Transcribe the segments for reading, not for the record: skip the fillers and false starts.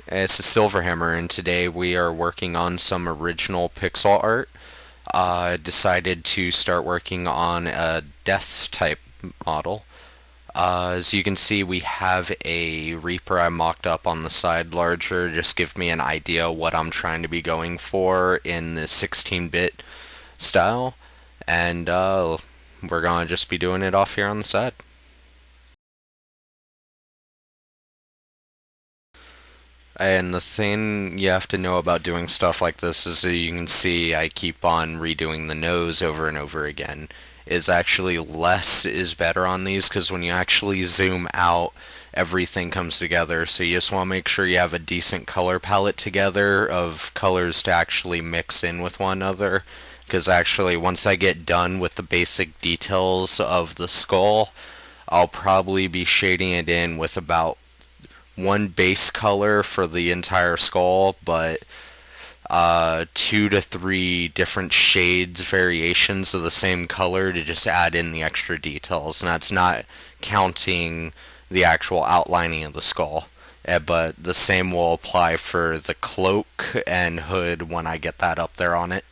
It's a Silverhammer, and today we are working on some original pixel art. I decided to start working on a death type model. As you can see, we have a Reaper I mocked up on the side larger, just give me an idea what I'm trying to be going for in the 16-bit style, and we're gonna just be doing it off here on the side. And the thing you have to know about doing stuff like this is that you can see I keep on redoing the nose over and over again. Is actually less is better on these because when you actually zoom out, everything comes together. So you just want to make sure you have a decent color palette together of colors to actually mix in with one another. Because actually, once I get done with the basic details of the skull, I'll probably be shading it in with about one base color for the entire skull, but two to three different shades, variations of the same color to just add in the extra details. And that's not counting the actual outlining of the skull. But the same will apply for the cloak and hood when I get that up there on it.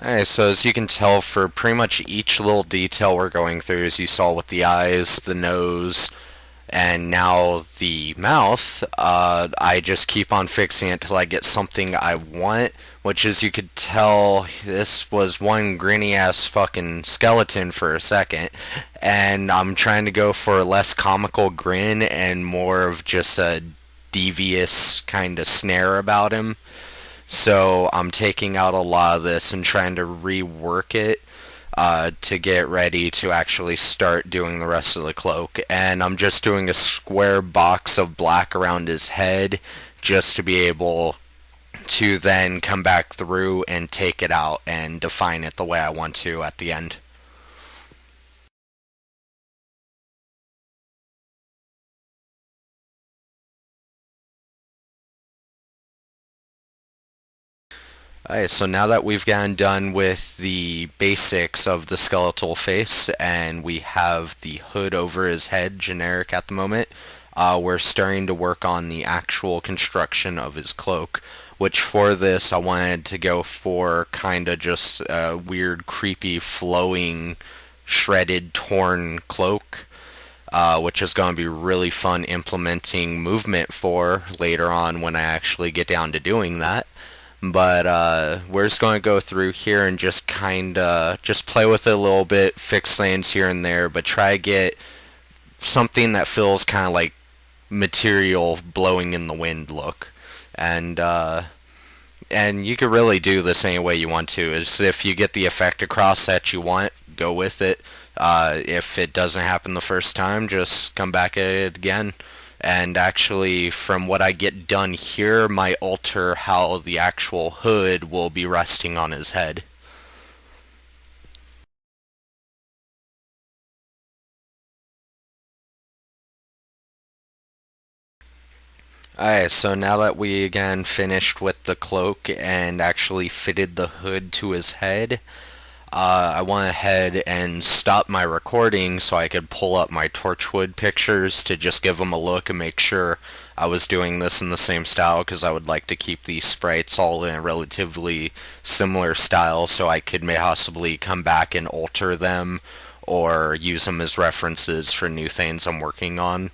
Alright, so as you can tell, for pretty much each little detail we're going through, as you saw with the eyes, the nose, and now the mouth, I just keep on fixing it till I get something I want, which is you could tell this was one grinny ass fucking skeleton for a second, and I'm trying to go for a less comical grin and more of just a devious kind of snare about him. So I'm taking out a lot of this and trying to rework it to get ready to actually start doing the rest of the cloak. And I'm just doing a square box of black around his head just to be able to then come back through and take it out and define it the way I want to at the end. Alright, so now that we've gotten done with the basics of the skeletal face and we have the hood over his head, generic at the moment, we're starting to work on the actual construction of his cloak. Which for this, I wanted to go for kind of just a weird, creepy, flowing, shredded, torn cloak. Which is going to be really fun implementing movement for later on when I actually get down to doing that. But we're just going to go through here and just kind of just play with it a little bit, fix things here and there, but try to get something that feels kind of like material blowing in the wind look. And and you could really do this any way you want to. Is if you get the effect across that you want, go with it. If it doesn't happen the first time, just come back at it again. And actually, from what I get done here, might alter how the actual hood will be resting on his head. Alright, so now that we again finished with the cloak and actually fitted the hood to his head, I went ahead and stopped my recording so I could pull up my Torchwood pictures to just give them a look and make sure I was doing this in the same style because I would like to keep these sprites all in a relatively similar style so I could possibly come back and alter them or use them as references for new things I'm working on.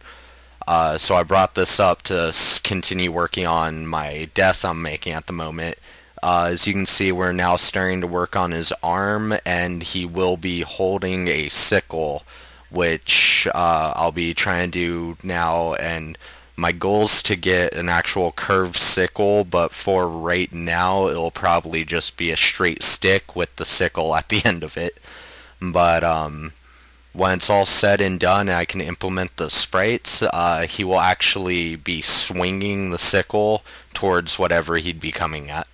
So I brought this up to continue working on my death I'm making at the moment. As you can see, we're now starting to work on his arm, and he will be holding a sickle, which I'll be trying to do now. And my goal is to get an actual curved sickle, but for right now, it'll probably just be a straight stick with the sickle at the end of it. But when it's all said and done and I can implement the sprites, he will actually be swinging the sickle towards whatever he'd be coming at.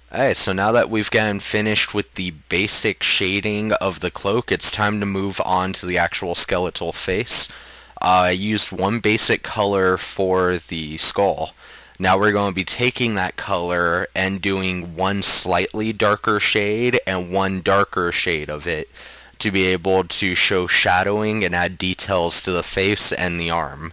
Alright, so now that we've gotten finished with the basic shading of the cloak, it's time to move on to the actual skeletal face. I used one basic color for the skull. Now we're going to be taking that color and doing one slightly darker shade and one darker shade of it to be able to show shadowing and add details to the face and the arm.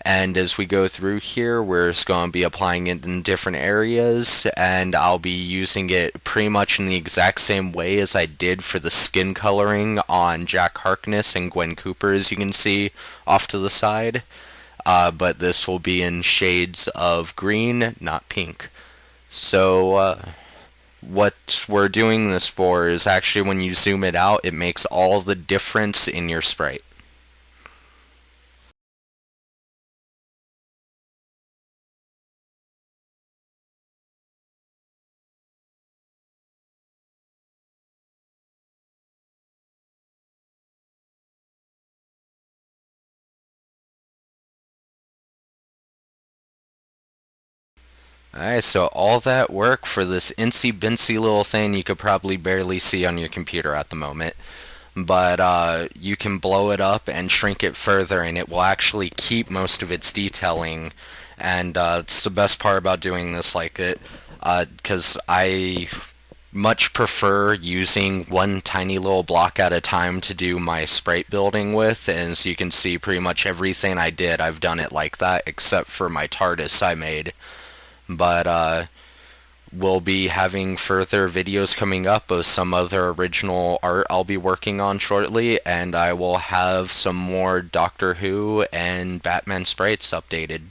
And as we go through here, we're just going to be applying it in different areas, and I'll be using it pretty much in the exact same way as I did for the skin coloring on Jack Harkness and Gwen Cooper, as you can see off to the side. But this will be in shades of green, not pink. So, what we're doing this for is actually when you zoom it out, it makes all the difference in your sprite. Alright, so all that work for this incy bincy little thing you could probably barely see on your computer at the moment. But you can blow it up and shrink it further, and it will actually keep most of its detailing. And it's the best part about doing this like it, because I much prefer using one tiny little block at a time to do my sprite building with. And as you can see, pretty much everything I did, I've done it like that, except for my TARDIS I made. But we'll be having further videos coming up of some other original art I'll be working on shortly, and I will have some more Doctor Who and Batman sprites updated.